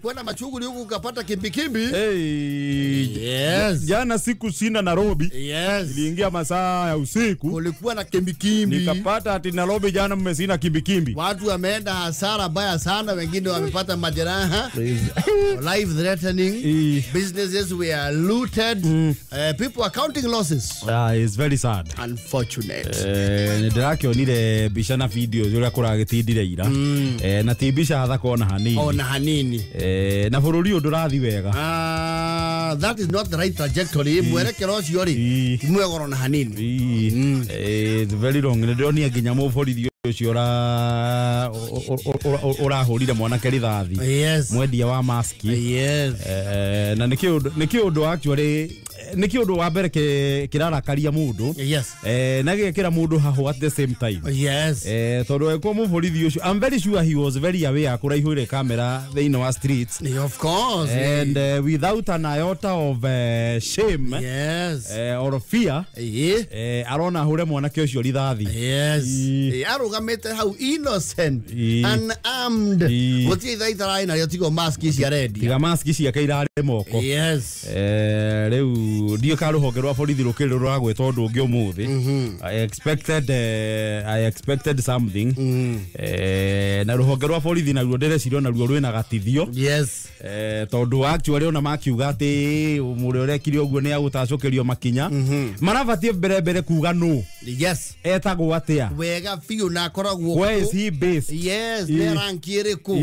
ulikuwa na machuguli huku ukapata kimbikimbi. Yes. Jana siku sina Nairobi. Yes. Niliingia masaa ya usiku. Kulikuwa na kimbikimbi. Nikapata ati Nairobi jana mmesina kimbikimbi. Watu wameenda hasara baya sana, wengine wamepata majeraha. Life threatening. Businesses were looted. People are counting losses. It's very sad. Unfortunate. Ndirakionire bisha na video zura kuragitindire ira. Na tibisha hatha kona hanini. Ona hanini. Na bururi ndurathi wega. That is not the right trajectory. Mwerekero cio ri mwegoro na hanini. It's very wrong. Ndironi nginya muborithi ucio urahurire mwana kerithathi. Yes. Mwendia wa maski. Yes. Na nikio ndo actually nikio ndo wa mbere kirarakaria mundu. Yes. Na gekira mundu haho at the same time. Yes. Tondu eko muborithi ucio, I'm very sure he was very aware kuraihure camera thĩinĩ wa streets. Of course. And without an iota of shame. Yes. Or fear. Arona hure mwanake ucio rithathi. Yes. Arugamite hau innocent, unarmed. Guti thaitara na yotigo mask cia ready. Tiga mask ciake irare moko. Yes. Riu ndio ka ruhonge rwa borithi rukiri ruragwetwo ndu ngi umuthi. I expected something. Na ruhonge rwa borithi na ruo ndirecirio na ruo rwina gatithio. Yes. Tondu actually ona makiuga ati muri urekire uguo ni agutacokerio makinya. Marabatie mbere kuga no. Yes. Etagwo atia. Wega fiu na koragwo. Where is he based? Yes, nerankiere ku.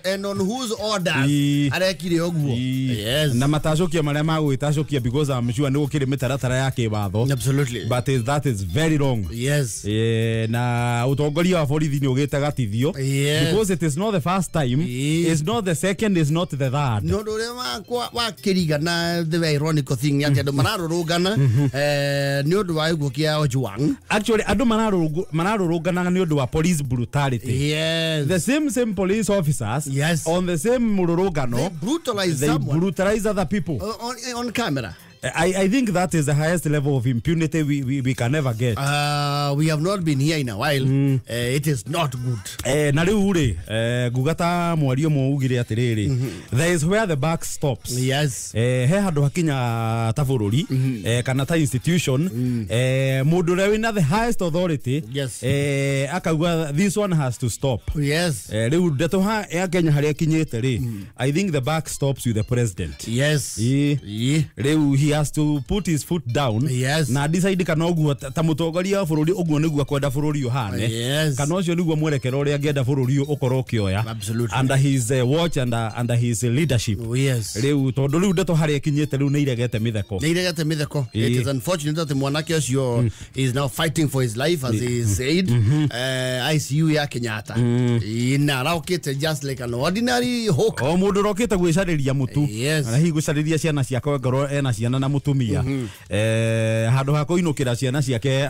And on whose orders arekire uguo. Yes. Na matacokia maria magwitacokia because I'm sure no kire mitaratara yake batho. Absolutely. But that is very wrong. Yes. Na utongoria wa borithi ni ugite gatithio. Because it is not the first time. It's not the second, it's not the third. No ndore wa kirigana the ironical thing yake ndo mararurugana ni undu wa iguo kia Ojwang. Actually ando mararurugana ni undu wa police brutality. Yes. The same police officers. Yes. On the same mururugano. They brutalize other people on camera. I think that is the highest level of impunity we can never get. We have not been here in a while. It is not good. Na riu ri gugata mwario muugire atiriri. There is where the buck stops. Yes. He handu hakinya ta bururi kana ta institution mundu rewina the highest authority. Yes. Akauga this one has to stop. Yes. Riu ndeto ha Kenya haria kinyete ri. I think the buck stops with the president. Yes. Riu he has to put his foot down. Yes. Na decide kana oguo ta mutongoria bururi oguo niguo kwenda bururi uhane. Yes. Kana ucio niguo mwerekero uria angienda bururi ukorwo kioya. Absolutely. Under his watch and under his leadership. Yes. Riu tondu riu ndeto haria kinyete riu ni iregete mitheko. It is unfortunate that mwanake ucio is now fighting for his life as he said. ICU ya Kenyatta. Ina raukite just like an ordinary hawk. O mundu rokite gwicariria mutu. Yes. Na hi gucariria ciana ciakwe ngoro ena ciana na mutumia. Handu ha kuinukira ciana ciake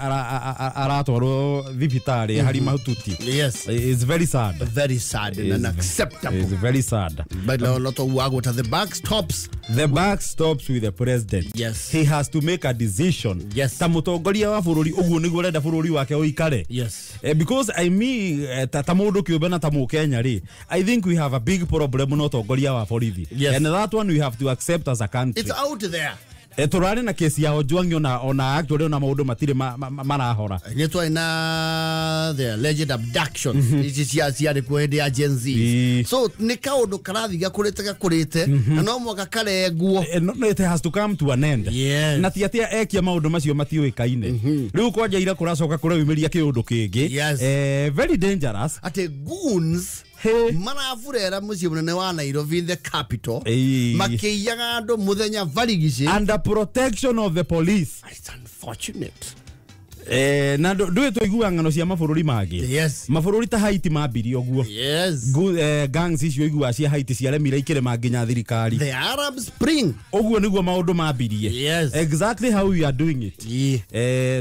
aratwarwo thibitari hari mahututi. Yes. It's very sad. Very sad and unacceptable. It's very sad. But a lot of work with the buck stops. The buck stops with the president. Yes. He has to make a decision. Yes. Ta mutongoria wa bururi uguo niguo renda bururi wake uikare. Yes. Because I mean ta mundu kiumbe na ta mu Kenya ri. I think we have a big problem no tongoria wa borithi. Yes. And that one we have to accept as a country. It's out there. Turari na kesi ya Ojwang ona actually na maundu matire marahora. Nitwa ina the alleged abduction. It is ya kwende ya Gen Z. So ni kaundu karathiga kurite na no mwaka karegwo. It has to come to an end. Yes. Na tiatia ekia maundu macio matiuikaine. Riu kwanja ira kuracoka kureumiria kiundu kingi. Yes. Very dangerous. Ate goons marafurera muciĩ munene wa Nairobi, the capital, makiyaga andu muthenya varigici under protection of the police. It's unfortunate. Na ndu tuigua ngano cia mabururi mangi. Yes. Mabururi ta Haiti mambiri oguo. Yes. Gangs icio igua cia Haiti cia remira ikire manginya thirikari. The Arab Spring. Oguo niguo maundu mambirie. Yes. Exactly how we are doing it.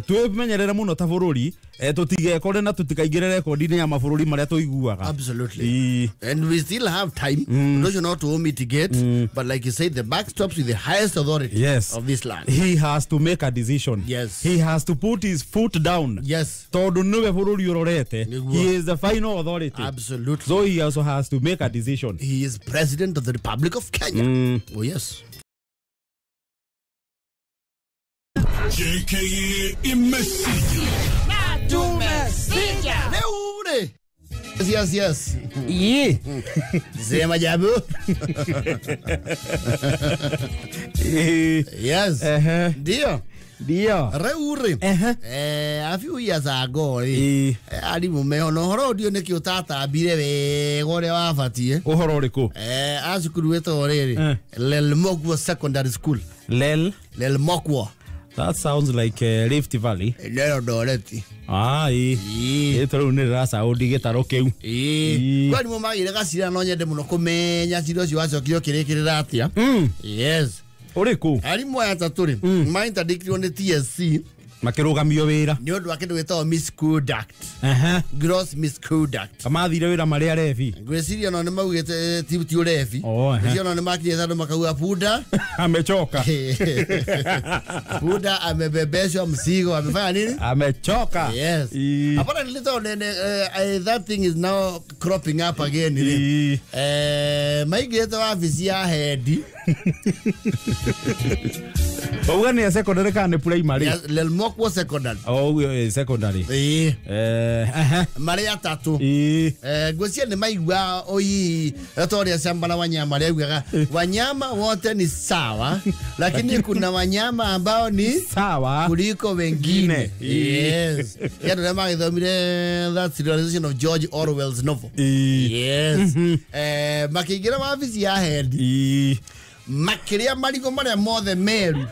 Twimenyerera muno ta bururi tutigekore na tutikaingire record-ini ya mabũrũri maria tuiguaga. Absolutely. And we still have time. Those are not to mitigate, but like you said, the buck stops with the highest authority of this land. He has to make a decision. Yes. He has to put his foot down. Yes. Tondu niwe bũrũri ũrorete. He is the final authority. Absolutely. So he also has to make a decision. He is president of the Republic of Kenya. Oh yes. JKA Imesija. Leure. Yes. Yeah. Sema jabu. Yes. Dio. Reure. A few years ago, ali mumeona horo dio ne kiotata abire we gore wa fatie. Uhoro uriku. Asukuru weto orere. Lel Mokwo Secondary School. Lel Mokwo. That sounds like Rift Valley. Lelo doreti. Etoro ne rasa odigitaro keu. Kwani mo magire gasira no nyende muno kumenya ciro cio wacokio kirekirira atia. Yes. Uriku. Ali moya taturi. Mainta dikiri on the TSC. Makirugamio wira. Ni undu akindu wetwa misconduct. Gross misconduct. Amathire wira maria refi. Gweciria no ni maugite ti urefi. Gweciria no ni makire sandu makauga Buda amechoka. Buda amebebeshwa mzigo, amefanya nini? Amechoka. Yes. Hapana nilito that thing is now cropping up again. Maigire wa afisi ya head. Ogani ya secondary ka ne primary. Lel Mokwo Secondary. Secondary. Maria tatu. Gwesia ni maigwa oyi atoria shamba na wanyama leo wanyama wote ni sawa lakini kuna wanyama ambao ni sawa kuliko wengine. Yes. Yado na magithomire that serialization of George Orwell's novel. Yes. Makigira wa afisi ya head. Makiria marigo maria mothe meru.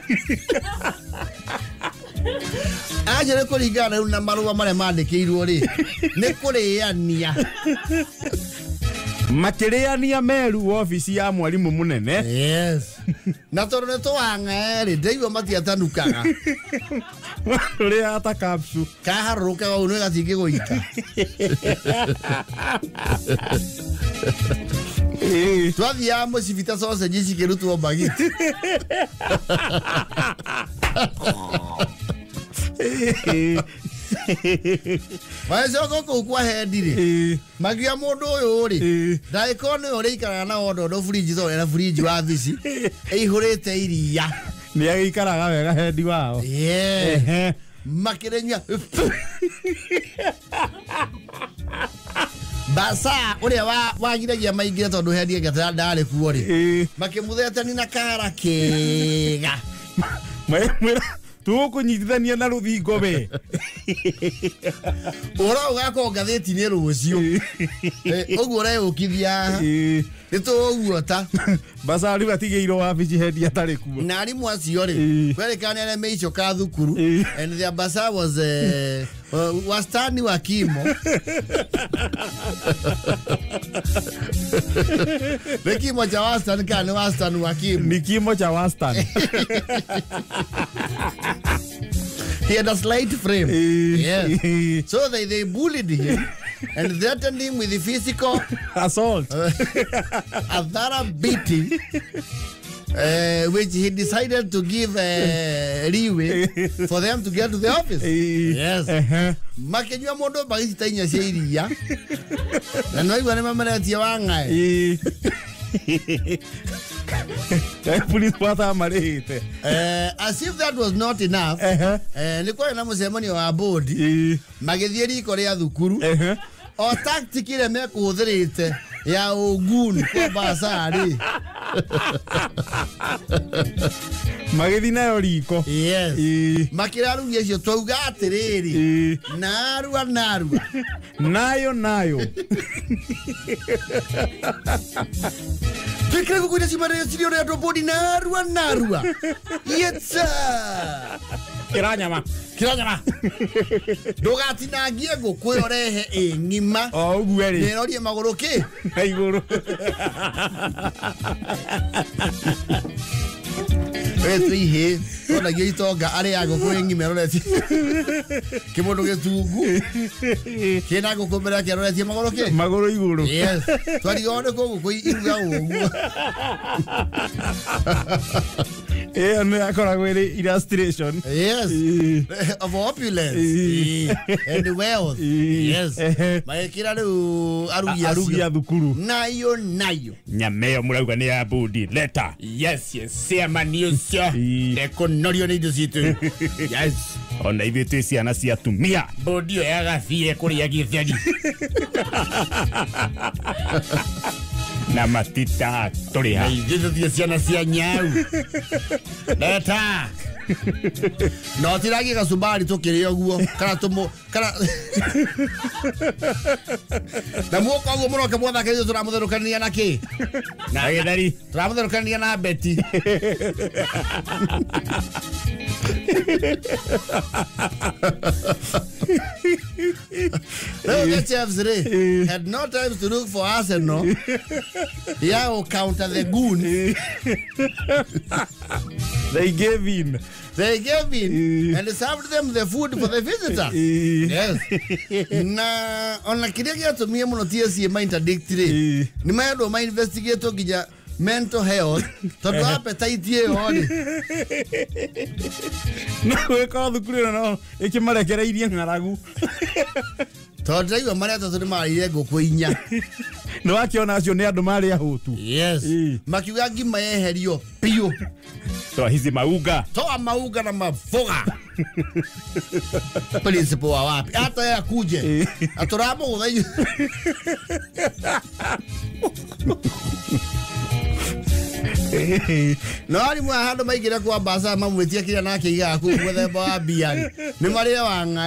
Ajere ko ligana na maruwa maria mandikirwo ri ni kuriania. Makireania meru ofisi ya mwalimu munene. Yes. Na torone to anga ri ndeiwa matiatanukaga. Uri ata kapsu. Kaharuka wa unwe gatinge goita. Twathia mucibita sausage cikirutwo bagiti. Maisoko ko kwa hedire. Magia mundu uyu ri. Ndaikone uri ikara na ondo fridge zo na fridge wa visi. Ihurite iria. Ni agikaraga wega hendi wao. Yeah. Makirenya. Basa uria wagiragia maingira tondu hendi ngatara ndare kuo ri. Makimutheta ni na kara kega. Mwira tukunyitithania na ruthingo we. Ora ugako ngatheti ni rucio. Oguo re ukithia. Nito uguota. Basa ari batigeiro wabici hendi atari kuo. Na ari mwacio ri. Kwerekana ene meicho ka thukuru. And the basa was tani wa kimo. The kimo cha wastani kana wastani wa kimo. Ni kimo cha wastani. He had a slight frame. Yes. So they bullied him and threatened him with the physical assault. A thorough beating. Which he decided to give leeway for them to get to the office. Yes. Makenywa mondo bagita inya sheria. Na noi wana mama tia wanga. Police pata marete. As if that was not enough. Nilikuwa na msemani wa board. Magethiri korea thukuru. O tactic ile mekuthirite ya ogun kwa basari. Magithi nayo riko. Yes. Makiraru yecio twauga atiriri. Narua. Nayo. Fikira kukuja simare sio ya body narua. Yes. Kiranyama. Ndugatinangie ngũkũ orehe ng'ima. Ũguo ri. Nĩrorie magũrũ ki? Igũrũ. Wewe ihe ona gitoga ari yago kwengi meroleti kimono getugu kena gukomera keroleti magoro iguru yes twari gone ko iruga uguo and akoragwo iri illustration yes of opulence and wealth yes maekira riu arugia thukuru nayo nyameo murauga ni ya budi leta Yes, sema niyo cia. ekonorio ni indo citu Yes. ona ithuĩ twĩ ciana cia atumia Bodio yagathire kuria gĩtheri. na matita tũrĩ ha ithuĩ ciana cia nyau leta no tiragi gacubari tukiri oguo kana na muko oguo muroke mwathakĩrĩrio tũramũtherũkania na kĩ na gĩtheri tũramũtherũkania na beti the Chiefs had no time to look for Arsenal. Yeah, will counter the goon. they gave in And served them the food for the visitor. Yes. Na ona kiria giatumia muno TSC interdictory. Ni maendo ma investigate gija mental health. Tondu appetite ye honi. no eka thukuru no ikimarekereirie ng'aragu Tondu iwa maria tatu ni marire ngũkũ inya. no wakiona acio ni andu mari ahutu Yes. Makiuga ngima yeherio piu. to hizi mauga Toa mauga na mafoga. Principal wa wapi? Hata ya kuje. Aturamo guthaio. No ari mwa handu maigira kwa basa mamwetia kira nake iga ku muthemba wa biari. Ni maria wanga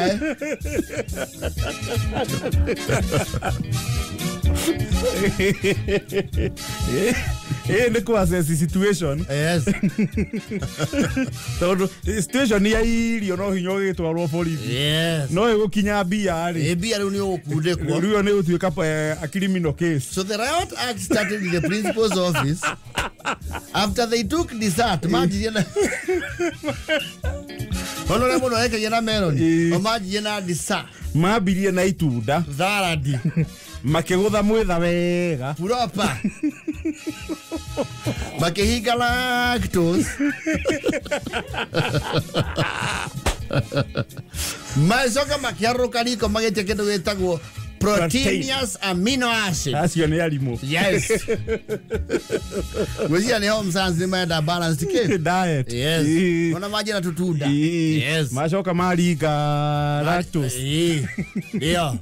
ni ku assess situation Yes. tondu situation ya irio no hinya gitwarwo borithi Yes. no igukinya bia ri Ebia riu ni ukundekwo. riu ni utuika a criminal case So the Riot Act started in the principal's office. After they took dessert, imagine. Honorable no eka yana melon. Imagine na dessert. mabirie na itunda Zaradi. makigutha mwitha wega Proper. Makihiga lactose. Macoka makiaruka riko magĩtia kĩndũ gĩtagwo proteinous amino acid. acio nĩ arimũ Yes. Gwĩciria nĩ home science nĩ menda balanced diet Yes. Ona majira tutunda. Yes. macoka maringa lactose Ndio.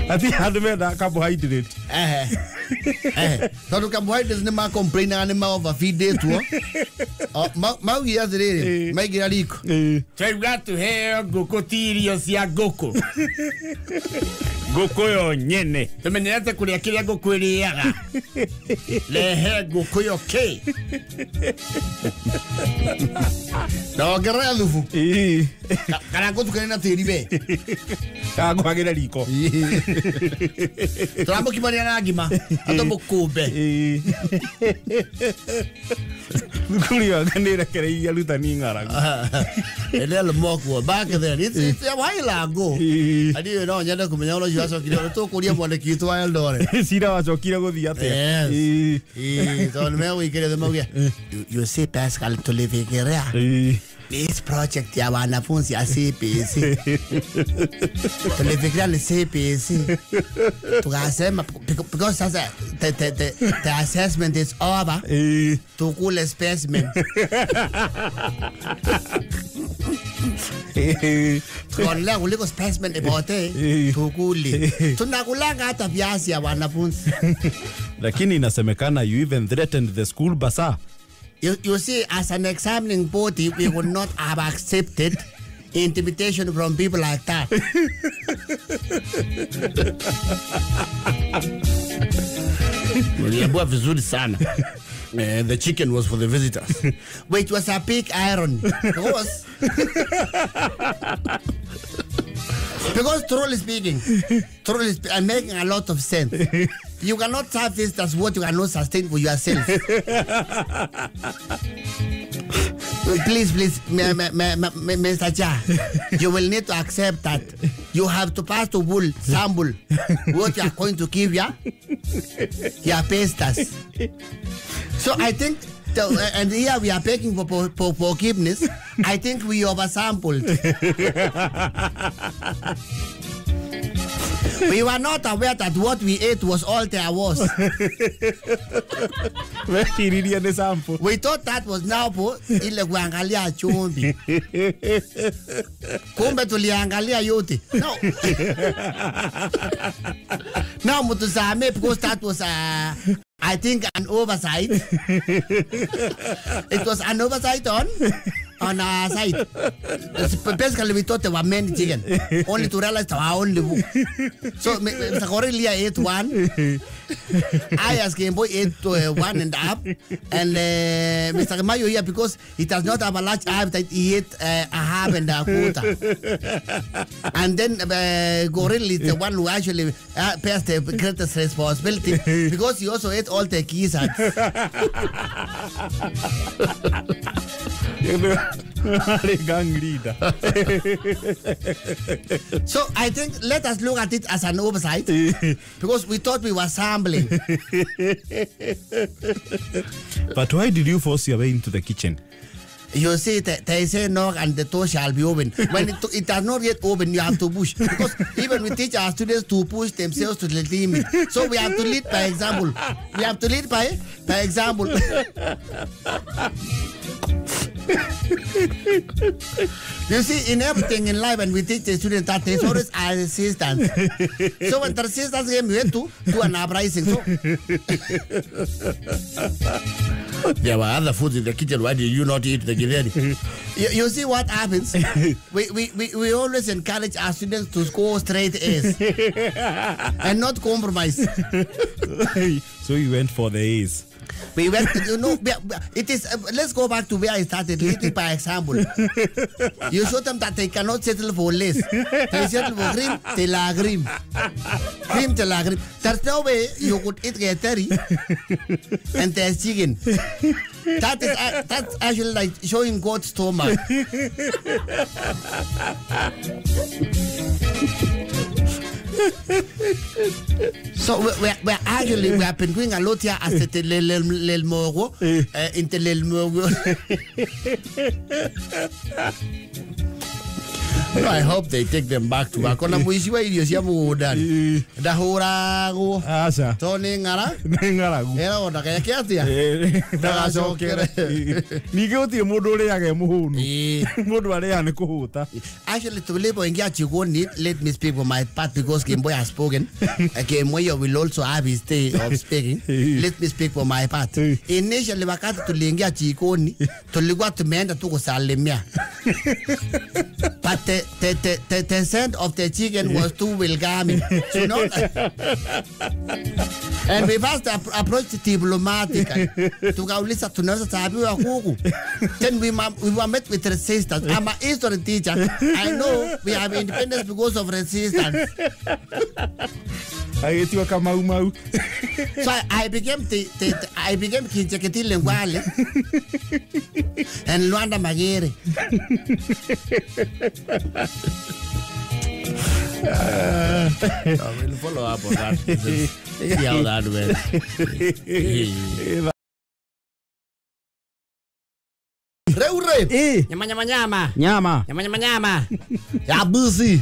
ati andu menda carbohydrate Tondu carbohydrates nĩ ma complain nĩ ma overfeedetwo. Maugi atĩrĩrĩ maigira riko. Twauga tuheo ngũkũ ti irio cia ngũkũ. ngũkũ yo nyene Tumenyerete kuria kiria ngũkũ ĩrĩaga. Lehe ngũkũ yo kĩ. Ndongerera thubu. Kana ngũtukania na tĩri we. kangwagira riko Turamũkimania na ngima. Atomũkũmbe. thukuru yanga nĩ rekereirie arutani ng'aragu Elel mokwo back then. It's a while ago. Adi no nyende kũmenya ũrĩa ũcio acokire. Tũkũria mwandĩki witũ wa Eldoret. cira wacokire gũthiĩ atĩa Yes. Tondu megũikĩria thĩ mauge you see Pascal tũlĩbĩkĩra this project ya wanafunzi ya CPC. Tulifikiria ni CPC. Tukasema because sasa the assessment is over. Tukule specimen. Tukaonelea kuliko specimen ipote. Tukule. Tunakulanga hata viazi ya wanafunzi. lakini inasemekana you even threatened the school bazaar You see, as an examining body, we would not have accepted intimidation from people like that. Uliambiwa vizuri sana. The chicken was for the visitors. Which was a big irony. Because Because truly speaking, I'm making a lot of sense. You cannot have this, that's what you cannot sustain for yourself. Please, Mr. Cha, you will need to accept that. You have to pass to bull, sample, what you are going to give your pastors. So I think, and here we are begging for forgiveness. I think we oversampled. We were not aware that what we ate was all there was. We thought that was now po ile kuangalia chumbi. Kumbe tuliangalia yote. No. Now mutusame because that was I think an oversight. It was an oversight on our side. Basically, we thought there were many chicken. Only to realize there were only one. So, Mr. Correlia ate one. I, as Game Boy, ate 1.5. And Mr. Mayo here, because he does not have a large appetite, he ate a half and a quarter. And then Gorilla is the one who actually bears the greatest responsibility because he also ate all the keys. So I think let us look at it as an oversight because we thought we were sampling. But why did you force your way into the kitchen? You see, they say knock and the door shall be open. When it does not yet open, you have to push. Because even we teach our students to push themselves to the limit. So we have to lead by example. We have to lead by example. You see, in everything in life, when we teach the students that there's always an assistance. So when the assistance came, we had to do an uprising. So there were other foods in the kitchen. Why did you not eat the githeri? You see what happens? We always encourage our students to score straight A's and not compromise. So you went for the A's. We went, it is. Let's go back to where I started. Leading by example. You show them that they cannot settle for less. They settle for cream, they la cream. Cream, they la cream. There's no way you could eat githeri and there's chicken. That's actually like showing God's stomach. So we have been doing a lot here as the Lelmoro into Lelmoro. I hope they take them back to back. Kona muishiwa iliyosya muudani. Dahurago. Asa. Toni ngara. Ngaragu. Era ona kaya kiatia. Ndagacokere. Ningĩ gũtirĩ mũndũ ũrĩaga mũhũnu. Mũndũ arĩaga nĩ kũhũta. Actually, to live in Gachigoni, let me speak for my part because Game Boy has spoken. Game Boy will also have his day of speaking. Let me speak for my part. Initially, wakati tuliingia jikoni, tulikuwa tumeenda tu kusalimia. But the scent of the chicken was too welcoming. You know? And we first approached diplomatically. Tukauliza tunaweza sabiwa kuku. Then we were met with resistance. I'm a history teacher. I know we have independence because of resistance. Agĩtiwa Kamau. So I became Kinjeketi Lengwale and Luanda Magere. I will follow up on that. See how that went. Nyama. Ya busi.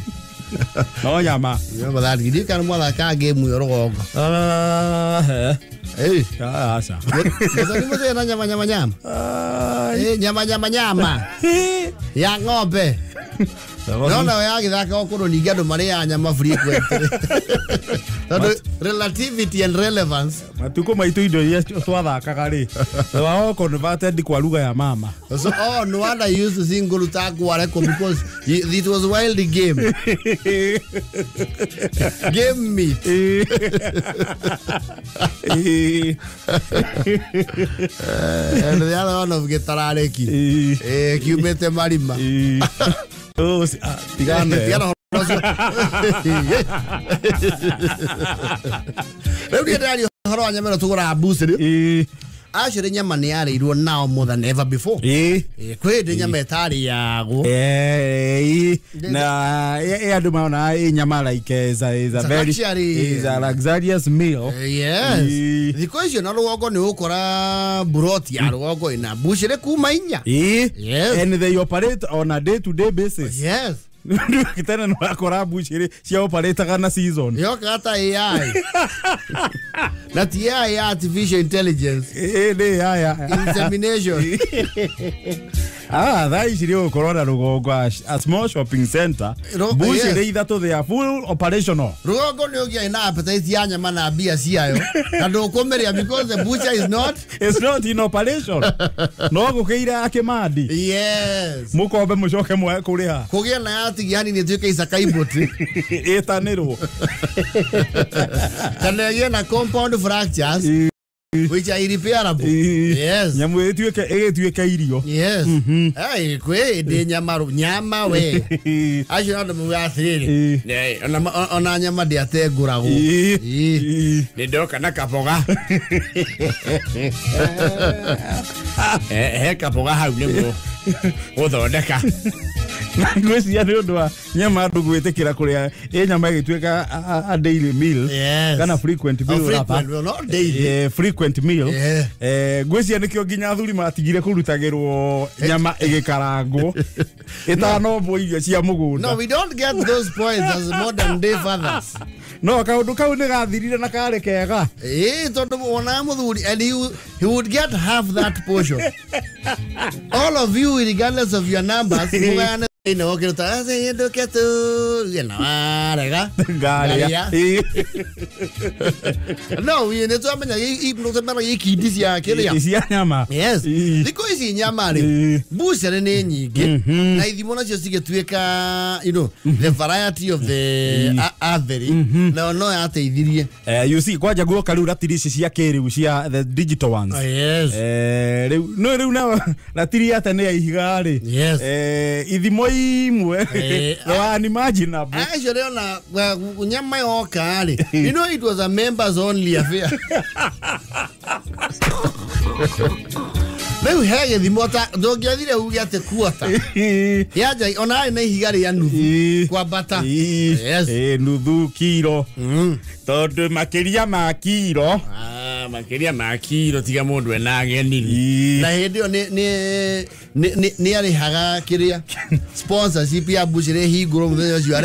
No nyama. Nyama that gidi kan mala ka game yo rogo. Asa. Ndio mo tena nyama. Nyama. Ya ng'ombe. No, ya githaka okoro ningi andu maria nyama frequent. Relativity and relevance. Matuko maitu indo iria twathakaga ri. Wao converted kwa lugha ya mama. So no wonder you used to sing Gulutaku Wareko because it was wild game. Game meat. And the other one of Getarareki. Kiumete Marima. Oh, tigane. Rĩu ndĩrari horo wa nyama tũgũra booster actually nyama nĩ yarĩirwo now more than ever before kwĩ ndĩ nyama ĩtarĩ yago na andũ maona nyama like is a very is a luxurious meal. Yes thikũ icio na rũgongo nĩ ũkora buroti ya rũgongo ina bushire kuma inya. Yes, and they operate on a day to day basis. Yes, kitana no akora bushire cia operate kana season yo kata AI na AI artificial intelligence insemination. That is real corona rũgongo a small shopping center bushire ithatũ they are full operational. Rũgongo nĩ ũgĩa ina appetite ya nyama na bia ciayo na ndũkũmeria because the butcher is not in operation. No gũkĩira akĩmandi. Yes, mũkombe mũcoke mwe kũrĩha kũgĩa na yatigi hani nĩ tuĩke Isaka Iboti ĩtanĩrwo kana yeye na compound fractures which are irreparable. Yes, nyamu ĩgĩtuĩke irio. Yes, ai kwĩ ndĩ nyama we acio ndo mũgathĩrĩ ona nyama ndĩ atengũragwo nĩ ndoka na kaboga he kaboga hau nĩguo gũthondeka ngwĩciria nĩ ũndũ wa nyama andũ gwĩtĩkĩra kũrĩa nyama ĩgĩtuĩka a daily meal kana frequent meal frequent meal. Ngwĩciria nĩkĩo nginya athuri matigire kũrutagĩrwo nyama ĩgĩkarangwo ĩtanombwo irio cia mũgũnda. No, we don't get those points as modern day fathers. No, kaũndũ kau nĩ gathirire na karĩ kega tondũ wona mũthuri and he would get half that portion. All of you regardless of your numbers mugane no quiero estar haciendo que tú no rega garia no we need to amenya no te mara ikindi cia kiria cia nyama. Yes, thiko ici nyama ri bucere nĩ nyingĩ na ithimo nacio cigĩtuĩka the variety of the average no yateithirie. You see kwanja guoka rĩu ratiri ici cia kĩrĩu cia the digital ones. Yes, rĩu na ratiri ate nĩ ihiga rĩ. Yes, ithimo imwe no unimaginable. Actually ona nyama yoka ri it was a members only affair. Rĩu he gĩthimo ta ndũngĩathire uge atĩ kuota yaja ona na ihiga rĩa nuthu kwambata. Yes, nuthu kilo tondũ makĩria ma kilo makĩria ma kilo tiga mũndũ ena ageni na hĩndĩ ĩyo nĩ arĩhaga kĩrĩa sponsorship ya bucire hingũrwo mũthenya ũcio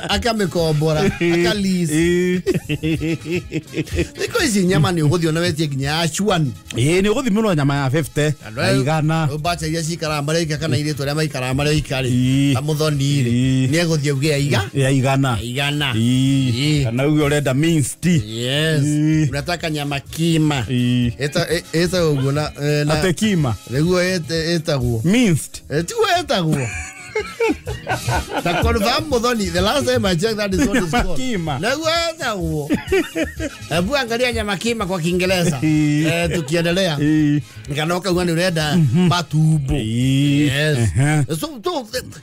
akamĩkombora akalease. Thikũ ici nyama nĩ ũgũthiĩ ona wetie nginya achuani nĩ ũgũthimĩrwo nyama ya 50 na igana bacha iria cikaraga marĩka kana irĩtũ arĩa maikaraga marĩka rĩ amũthoni rĩ nĩ egũthiĩ uge ya igana kana uge ũrenda minced. Yes, unataka nyama kima eta uguo na ate kima nĩguo etagwo minced tu etagwo ta confirm muthoni the last time I checked that is what is called kima nĩguo etagwo. Hebu angalia nyama kima kwa Kiingereza tukiendelea nikanoka ngani urenda matumbo. Yes, so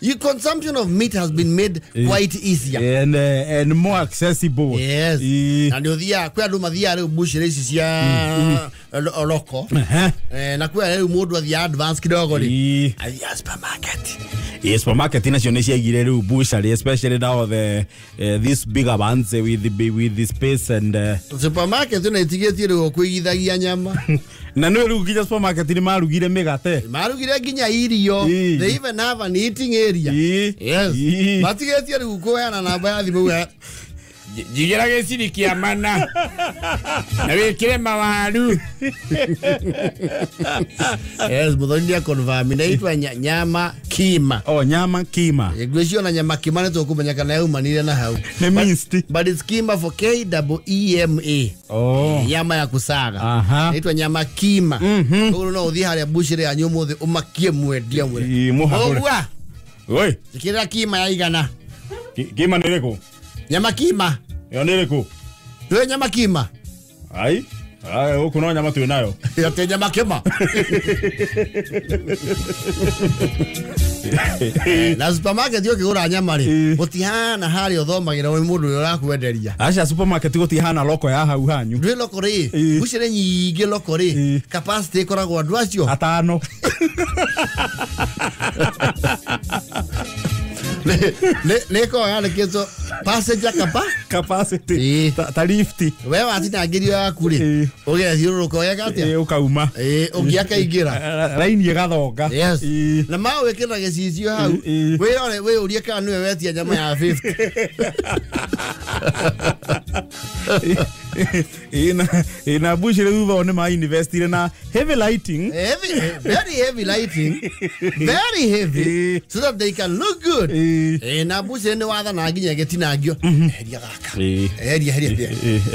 your consumption of meat has been made quite easier and more accessible. Yes, and uthia kwa andu mathia rĩu bushire ici cia loko na kwa rĩu mũndũ athia advance kidogo ri athia supermarket. Supermarket nacio nĩ ciagire rĩu butchery especially now the these bigger ones with the space and supermarket nĩ tigĩtie rĩu kwĩgithagia nyama na nĩ rĩu nginya supermarket nĩ marugire mĩgate marugire nginya irio they even have an eating area. Yes, matigĩtie rĩu kũheana namba ya thimũ jigera gĩciri kĩa mana na wĩkĩre mawaru. Yes, mũthoni ya confirm inaitwa nyama kima. Nyama kima ngwĩcio na nyama kima nĩ tũkũmenya kana yaumanire na hau nĩ minced but it's kima for KEEMA. Nyama ya kusaga inaitwa nyama kima. Ũguo no ũthiĩ harĩa bushire ya nyũmũthĩ ũmakie mwendia mũhagũre oi ikĩra kima ya igana kima nĩ rĩkũ nyama kima yo nĩ rĩkũ twĩ nyama kima ai huku no nyama twĩ nayo ate nyama kima Na supermarket yo kigura nyama ri gutihana hari othomagira we mundu urakwenderia acha supermarket gutihana loko ya hau hanyu ndwi loko ri ucire nyingi loko ri capacity koragwo andu acio atano Neko yana kezo passenger capacity ta lifti wewe atina ngirio yaku ri ugia thiuruko ya gatia ukauma ugia kaingira raini igathonga na ma wekira gicicio hau we uria kana niwe wetia nyama ya 50 ina bushire thutha ni ma invest na heavy lighting very heavy so that they can look good na bushire ni watha na nginya getinangio heria gaka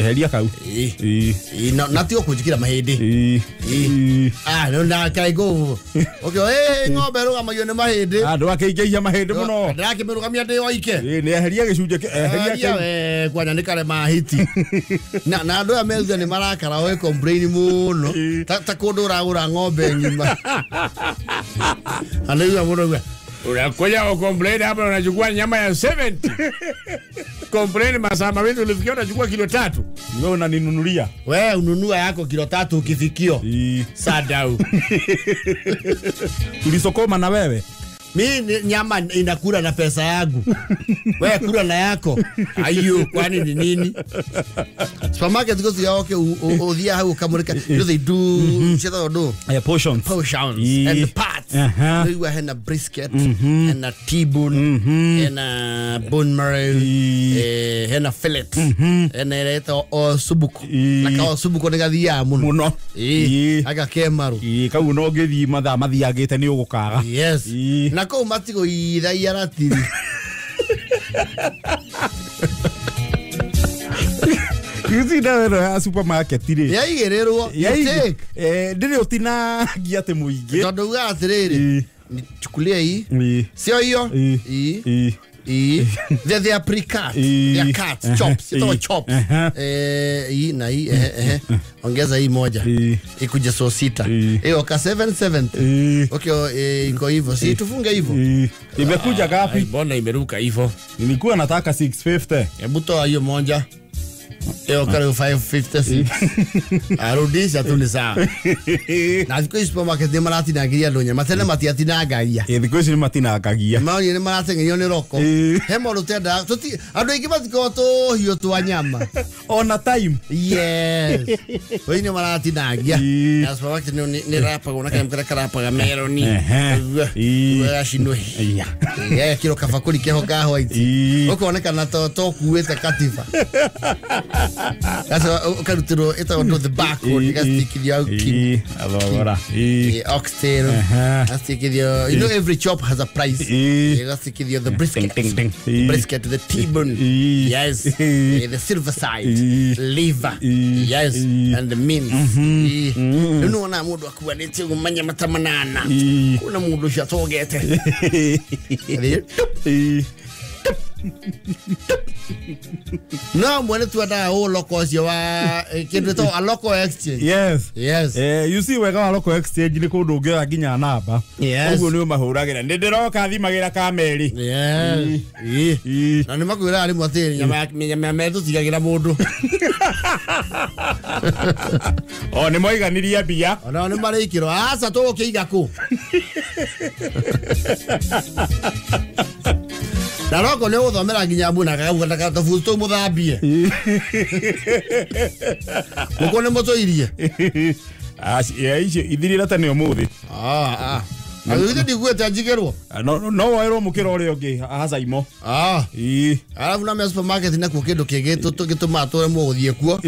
heria kau na tio kujikira mahindi no na kai go okay ngombe rugamagio ni mahindi andu akeingehia mahindi muno ndakimerugamia ndi oike ni heria gicunje heria kwanya ni kare mahiti na andu ameruga ni marakara we complain muno ta kundu uragura ngombe ngima anaiwa muno unakuja ukomplain hapa unachukua nyama ya 70 complain masaa mawili ulifikia unachukua kilo 3 wewe unaninunulia wewe ununua yako kilo 3 ukifikio sadau ulisokoma na wewe mimi nyama inakula na pesa yangu wewe kula na yako ayo kwani ni nini supermarket goes ya okay othia hau kamurika they do cheta do portions and parts we were in a brisket and a T-bone and a bone marrow and a fillet and a subuko na subuko negathia muno aga kemaru kau no ngithi mathaa mathiagite ni ugukaga yes na ko matigo iraia ratiri Kizi na supermarket ri ya igererwo take ndiri utina giate muingi tondu uga atiriri chukulia hii sio hiyo they are pre-cut they are cut chops ito chops hii na hii ongeza hii moja ikuje so sita hiyo ka 770 okay iko hivyo si tufunge hivyo imekuja gapi mbona imeruka hivyo nilikuwa nataka 650 hebu toa hiyo moja eu quero 556 arudisha tu ni sawa na thiko supermarket ni maratinangiria ndunya matene matiatinangagia thiko ici ni matinangagia maoni ni maratengerio ni roko he mo rutenda tuti andu ingi mathiko to hiyo twa nyama on a time yes we ni maratinangia na supermarket ni rapa gona kana karapa ga meroni we shino ya kilo kafakuri keho ka white ukonekana to kuweta katifa That's ukarutiro ita on the back or gastikithia uki alogora oxtail gastikithia you know every chop has a price gastikithia the brisket the T-bone yes the silver side liver yes and the mince no na mundu akuanite gumanya matamanana kuna mundu shatogete no mwene tu ada o local cio wa kindu to a local exchange yes you see wega local exchange ni kundu ngira nginya namba uguo ni mahuragira ndiroka thimagira kameri na ni makwira ari mwatiri nyama metu tigagira mundu o ni moiganiria bia ona ni marikiro asa to ukiiga ku na roko ne uthomera nginya mbuna kagabuka tafuto muthambie uko ne motoirie icio ithirira tane umuthi agite digweta njigerwo no wairwo mukira uri ungi hacaimo alafu na supermarket na kukindu kigeto tugituma tore mu guthie kuo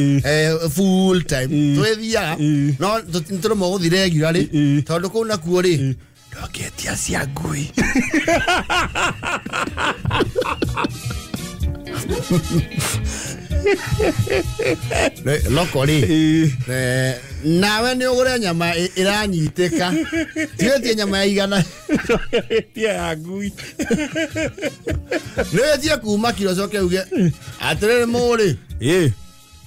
full time twethia no tutiro mu guthire regularly tondu ku na kuo ri ndoketia cia ngui lokori nawe ni ugure nyama iranyiteka tiwetie nyama ya igana tia ya ngui niwetie kuma kilo coke uge atiriri muri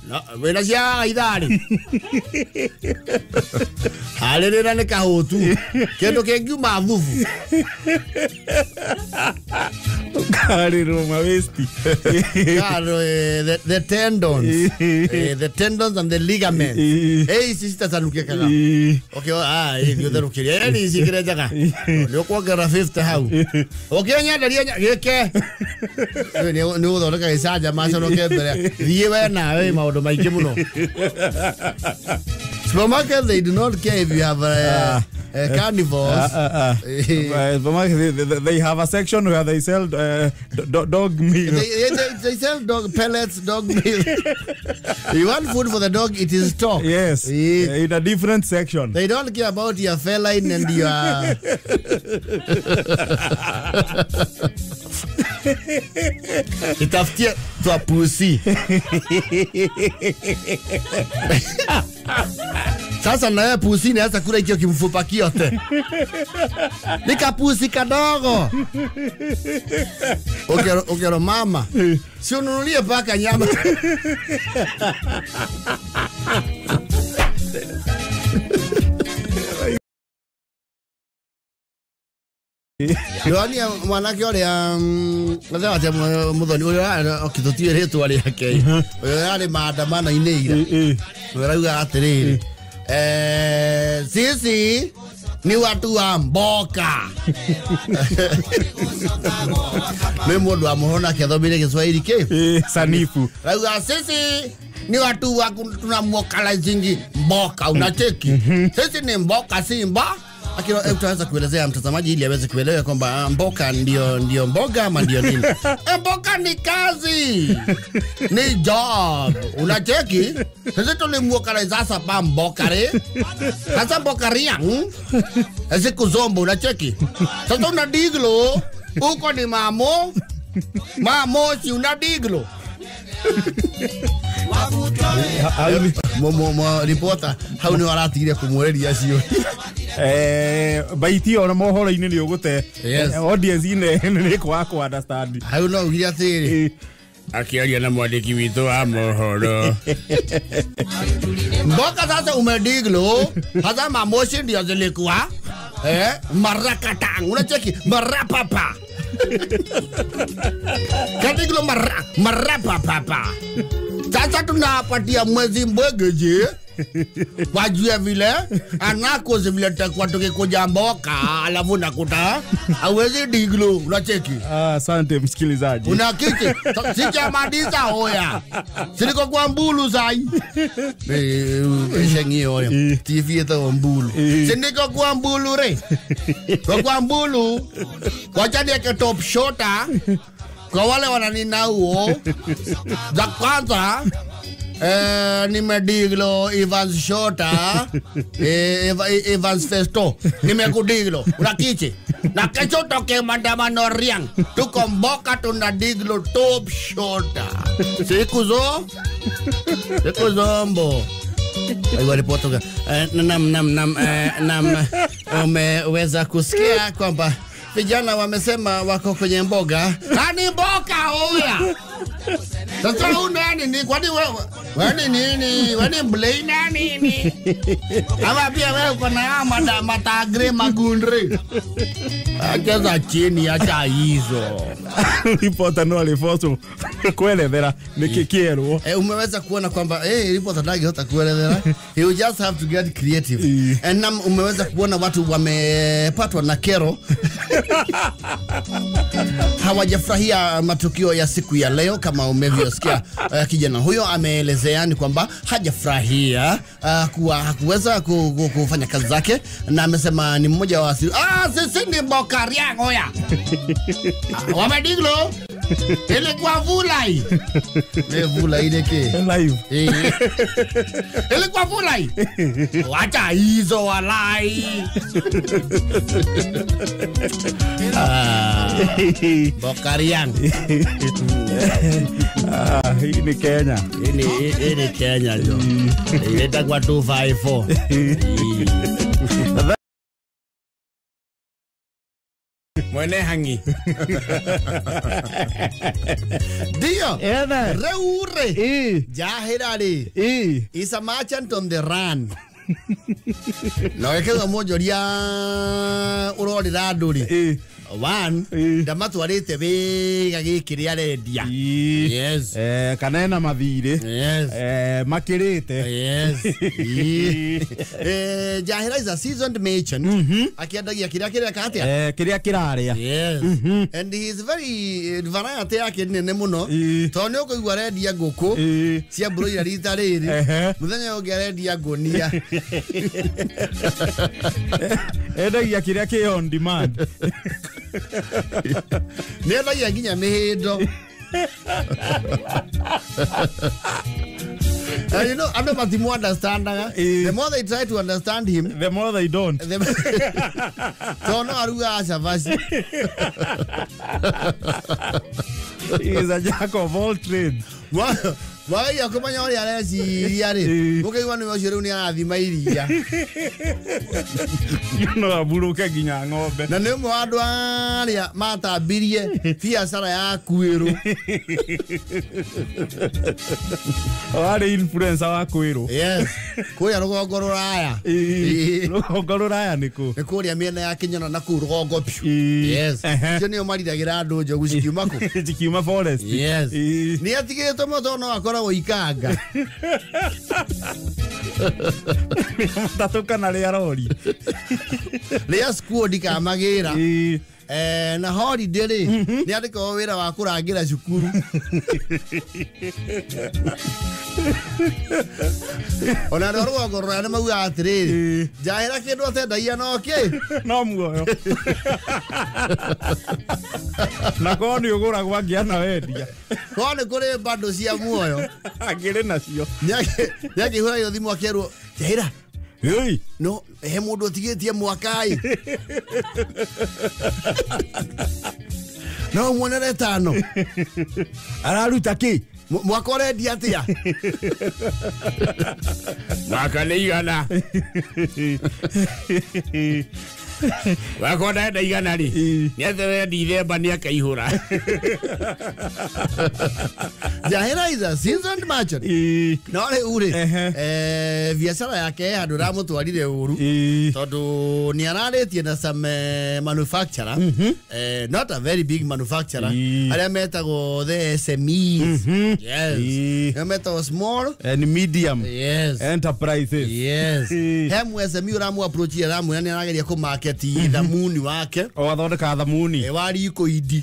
No, wena cia idari. Halirira ni kahutu. Kendo kengiuma thufu. Kariro mawesti. Karo the tendons. The tendons and the ligaments. Hey, sister sanuke kaga. Okay, you the rukiri. Any secret jaga. You kwa gara 50 how. Okay, nya dari nya ke. Ni udo ka isaja maso no ke bere. Viwe na maudo maike muno. Supermarket, they do not care if you have carnivores. They have a section where they sell dog meat. They sell dog pellets, dog meat. You want food for the dog, it is stock. Yes, in a different section. They don't care about your feline and your... Itafutia to pussy. Sasa na pussy ni hasa kula hicho kimfupa kiote. Nika pussy kadogo. Okero mama. Si ununulie paka nyama. Yoani mwanake ole nataka ati muthoni ule okitotio retu ali yake. Yale maandamano ineira. Urauga atiriri. Sisi ni watu wa mboka. Mimi mundu amuhona kithomire Kiswahili ke sanifu. Urauga sisi ni watu wa tunamwokalizing mboka unacheki. Sisi ni mboka Simba. Akilo utaweza kuelezea mtazamaji ili aweze kuelewa kwamba mboka ndio mboga ama ndio nini? Mboka ni kazi. Ni job. Unacheki? Sasa tulimwokaliza sasa mboka re. Sasa mboka riang. Sasa kuzombo unacheki? Sasa unadiglo uko ni mamo. Mamo si unadiglo. Mo reporter how ni waratiria kumwereria cio baiti ona mohoro ini ni ugute audience ine ni kwa understand how no ugia thiri akiaria na mwandiki witu wa mohoro mboka sasa umediglo hasa mamoshi ndio zilikuwa marakatang unacheki marapapa kadiglo marapapa sasa tunapatia mwezi mbwegeje wajue vile anako vile takuwa tukikuja mboka alafu nakuta hawezi diglo unacheki. Asante msikilizaji. Unakiki sicha madisa hoya siliko kwa mbulu sai shengi hoya TV yetu mbulu siniko kwa mbulu re kwa mbulu kwa chadi ya top shota kwa wale wananinauo za kwanza nimediglo Evans Shota Evans Festo nimekudiglo unakiche na kesho toke maandamano riang tuko mboka tunadiglo top Shota siku zombo aiwa ripoti nam umeweza kusikia kwamba vijana wamesema wako kwenye mboga. Nani mboka hoya? Sasa unani ni kwani wewe nini? Wewe mblei nini? Ama pia wewe uko na matagre magundre. Acha chini acha hizo. Ripota no alifoto kuelezea nikikiero. Umeweza kuona kwamba ripota ndagi hata kuelezea. You just have to get creative. And umeweza kuona watu wamepatwa na kero. Hawajafurahia matukio ya siku ya leo kama umevyosikia. Kijana huyo ameelezea ni kwamba hajafurahia hakuweza kufanya kazi zake na amesema ni mmoja wa sisi ni mboka riang hoya. Wamediglo ile kwa vulai. Vulai ile ke live. Ile kwa vulai. Wacha hizo walai. Bokarian. Hii ni Kenya. Hii ni Kenya jo. Ile kwa 254. mwene hangi Dio Ena Reure Jahirari is a merchant on the run. No, I can't mojo ria urori raduri. One, the matuarete big agi kiriare dia. Yes. Kanena mavire. Yes. Makirete. Yes. Jahira is a seasoned merchant. Akienda kiria katia. Kiria kiraria. Yes. And he is very variety yake nene muno. Tonyo ko igware dia goko. Cia bro ya rita riri. Muthenya ogere dia gonia. Enda kiria ke on demand. Never yaginya mehedo. You know, I don't understand. The more they try to understand him, the more they don't. So no aruga ashavasi. He is a jack of all trades. Why you come on your yari? Okay, one was your iria. You know, a buruka ginyango. Nanemo adwaria mata birie fia sara ya kuero. What influence our kuero? Yes. Kuya rogo gororaya. Rogo gororaya niko. Nikuria miena ya Kenya na kurogo. Yes. Jeni omari dagira dojo gusikiumako. Tikima forest. Yes. Ni atige tomoto no akora oikanga. Tatoka na learori. Lea school dika magira. Na holiday ni andiko wira wa kurangira cukuru. Ona ndoro gorora na mau atiriri. Jahira kindu atendagia no ki? No muoyo. Na koni ugura gwagia na wendia. Koni kuri bando cia muoyo. Agire nacio. Nyaki hura yo thimu akerwo, Jahira. Hey, no, he mundu otigetie mwakai. No mwonere tano. Araruta ki? Mwakore diatia. Wakaligana. Wakonda da igana ri. Nyethere December ni akaihura. Jahira is a seasoned merchant. No le ure. Biashara yake andu ramutwarire uru. Tondu ni araretie na some manufacturer. Not a very big manufacturer. Aria metago the SMEs. Yes. Metago small and medium. Yes. Enterprises. Yes. Hemu SME uramu approach iramu yani arageria ku market thamuni wake. O athondeka thamuni. Wari iko idi.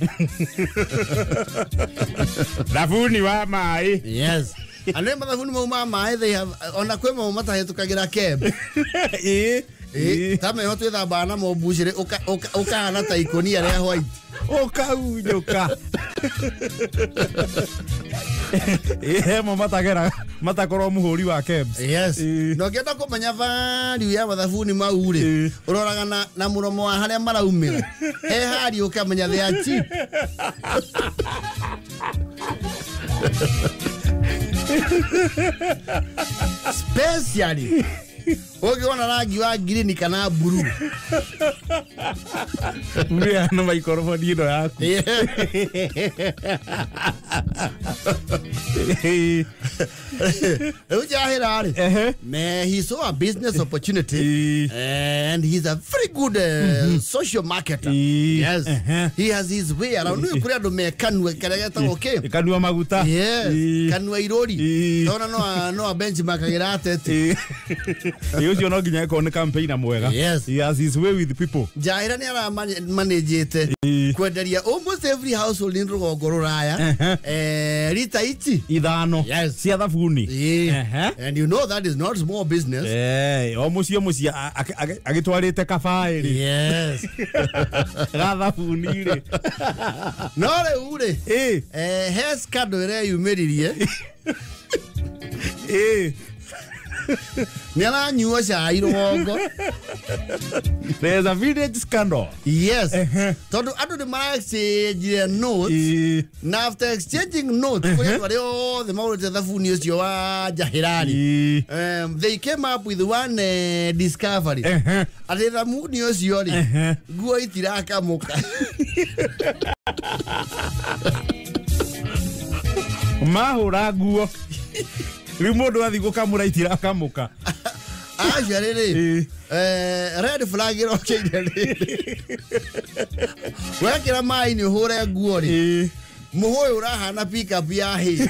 Thamuni wa mai. Yes. And then thamuni ma mai they have ona kwema mata hetukagira keb. Tame hotu da bana mo bushire oka na ta ikonia ya white. Oka unyoka. Mo matakoro muhuri wa kebs. Yes. No ngenda kumenya value ya mathabuni maure. Uroraga na muromo wa haria maraumira. He hari ukamenya they are cheap. Specially ukiona rangi wa green kana blue. Mia no microphone ino yaku. He saw a business opportunity and he's a very good social marketer. Yes. He has his way around. No kuria do me kanwe karageta okay. Kanwa maguta. Yes. Kanwa irori. No benchmark agirate. You know ginya ko ne campaign mwega. Yes. He has his way with the people. Jahira ni ara manage it. Kwenderia almost every household in Rugororaya. Rita iti. Idano. Yes. Sia thabuni. And you know that is not small business. Almost agitwarite kafairi. Yes. Thabuni ri. No le ure. Hes kado ere yumeririe. Nela nyuo cai rugongo. There's a village scandal. Yes. Todo ado de mara exchange notes. Na after exchanging notes, the more the phone is your Jahirani. They came up with one discovery. Adera muni os yori. Go itiraka moka. Mahura guo. Rimodo athi gukamura itiraka moka. Jarere. Red flag ro kende. Wekira mai ni hore guori. Muhoyo urahana pick up ya hi.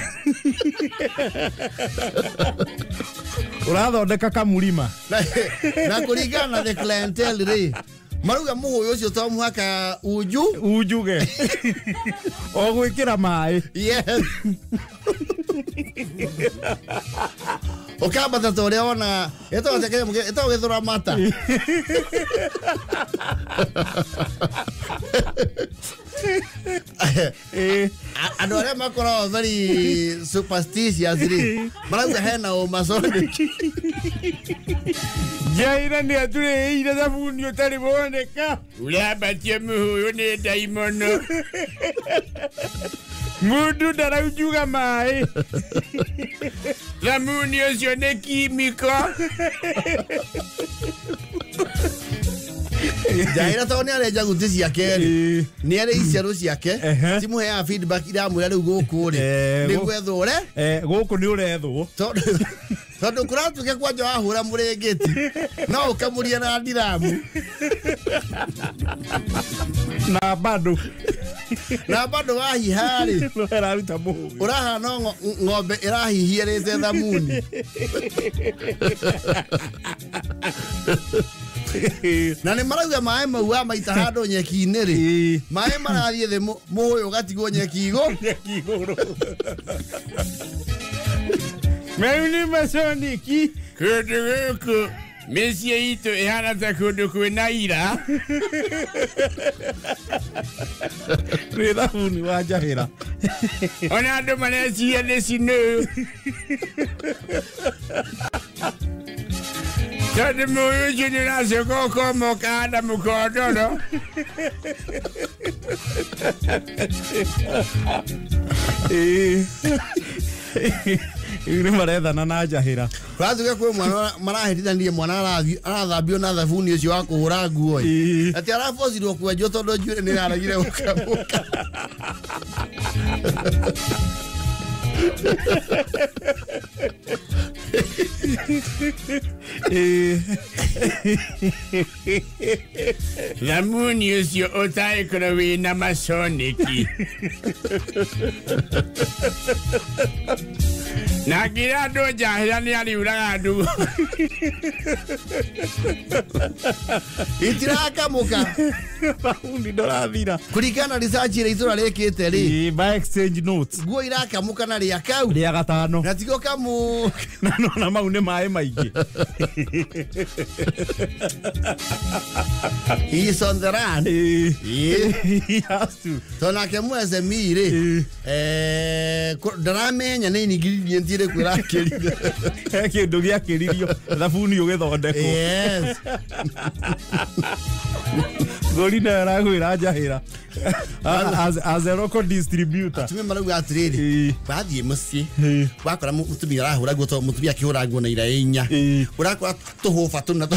Urathondeka kamurima. Na kuringana the clientele ri. Maruga muhoyo ucio to muhaka ujuge. O gwikira mai. Yes. Okamba tatore ona eto teke eto gethura mata. Ando ale makoro very superstitious ri. Marauga hena o masoni. Jaira ni ature ira da funio tari boneka. Ula batie muhoyo ne daimono. Mudu daraujuga mai. La munio sione chimico. Jaira tone ale jaguti ciake ni ale iciaro ciake timu he feedback ira mwira riu guku ri ni gwethore guku ni urethwo tondu kuratuke kwanja wahura murengeti no ukamuria na ndiramu na bado wahihari uraruta muhu urahana ng'ombe irahihierete thamuni na ni marauga mai mau maita hando nyeki-inĩ ri mai marathie the muhoyo gatigwo nyeki iguru Meuni masoniki kuduku mesie ito ehana ta kuduku na ira Reda funi wa Jahira Ona ando manesi ya nesino Todo mundo jini na soko como cada mukodo no Iri maretha na Jahira Kwatuke kwe mwana marahitithania mwana arathambio na thabuni ucio wa kuhura nguo ati arafocirwo kwenjwo tondu njuire ni aragire gukamuka Thamuni ucio utaikora wina masoniki na ngira andu Jahira ni ariuraga andu itirakamuka Paundi dorathira kurikana research ira itura rekite ri by exchange notes guo irakamuka na ria kau ria gatano na tigo kamu na mau ni mai maingi he is on the run he has to tona ke mweze mire daramenya ni ingredient ire kwira kirire kindu gia kiririo thabuni ugithondeko yes Gorina aragwira Jahira as a local distributor tume marauga atiriri bathie muci wakora mutumia arahura guo to mutumia akihura nguo na ira inya urakora tuhuba tuna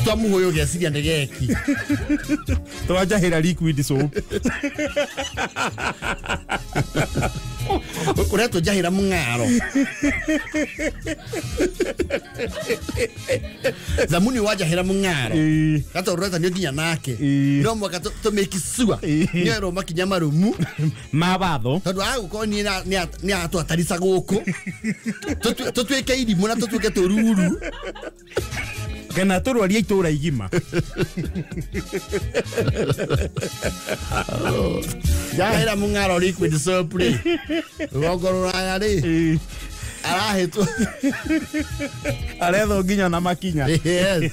twamuhoyo geciria ndegeki twa Jahira liquid soap ureto Jahira mung'aro zamuni wa Jahira mung'aro gato ureta ndio nginya nake no mwaka to make sure nyero makinya marumu mabatho tondu aguko ni atu atarisa guku tutwike irimu na tutwike tururu kana turwaria itura igima Jahira mung'aro liquid soap ri rugorora ya ri arahitwo aretho nginya na makinya yes